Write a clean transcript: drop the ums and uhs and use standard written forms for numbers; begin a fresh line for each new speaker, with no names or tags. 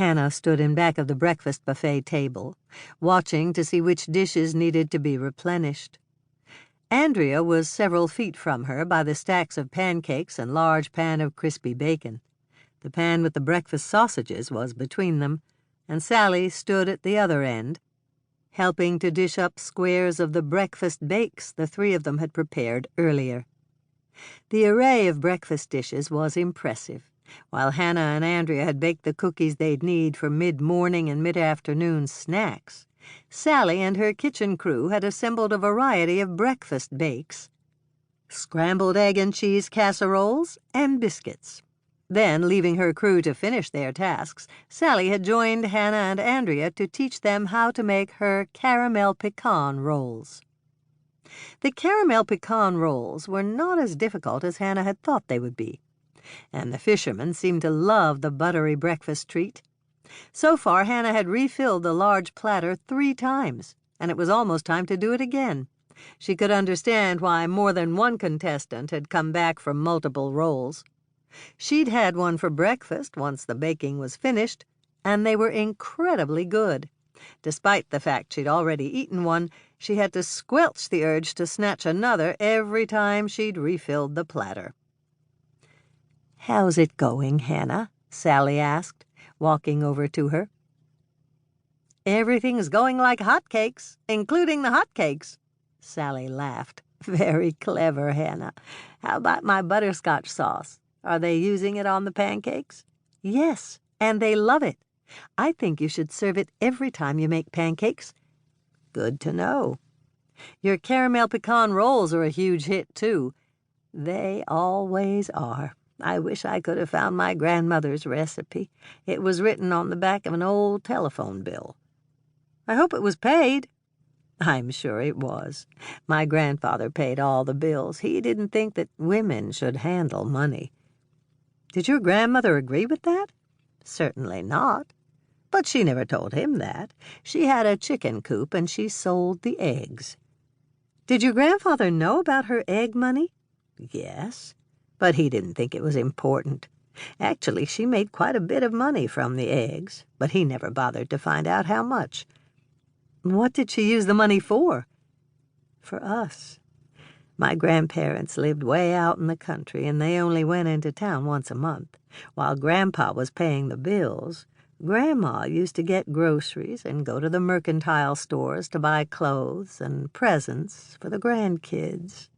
Hannah stood in back of the breakfast buffet table, watching to see which dishes needed to be replenished. Andrea was several feet from her by the stacks of pancakes and large pan of crispy bacon. The pan with the breakfast sausages was between them, and Sally stood at the other end, helping to dish up squares of the breakfast bakes the three of them had prepared earlier. The array of breakfast dishes was impressive. While Hannah and Andrea had baked the cookies they'd need for mid-morning and mid-afternoon snacks, Sally and her kitchen crew had assembled a variety of breakfast bakes: scrambled egg and cheese casseroles and biscuits. Then, leaving her crew to finish their tasks, Sally had joined Hannah and Andrea to teach them how to make her caramel pecan rolls. The caramel pecan rolls were not as difficult as Hannah had thought they would be, and the fishermen seemed to love the buttery breakfast treat. So far, Hannah had refilled the large platter 3 times, and it was almost time to do it again. She could understand why more than one contestant had come back for multiple rolls. She'd had one for breakfast once the baking was finished, and they were incredibly good. Despite the fact she'd already eaten one, she had to squelch the urge to snatch another every time she'd refilled the platter. "How's it going, Hannah?" Sally asked, walking over to her. "Everything's going like hotcakes, including the hotcakes." Sally laughed. "Very clever, Hannah. How about my butterscotch sauce? Are they using it on the pancakes?" "Yes, and they love it. I think you should serve it every time you make pancakes." "Good to know. Your caramel pecan rolls are a huge hit, too." "They always are. I wish I could have found my grandmother's recipe. It was written on the back of an old telephone bill." "I hope it was paid." "I'm sure it was. My grandfather paid all the bills. He didn't think that women should handle money." "Did your grandmother agree with that?" "Certainly not. But she never told him that. She had a chicken coop, and she sold the eggs." "Did your grandfather know about her egg money?" "Yes, but he didn't think it was important. Actually, she made quite a bit of money from the eggs, but he never bothered to find out how much." "What did she use the money for?" "For us. My grandparents lived way out in the country, and they only went into town once a month. While Grandpa was paying the bills, Grandma used to get groceries and go to the mercantile stores to buy clothes and presents for the grandkids."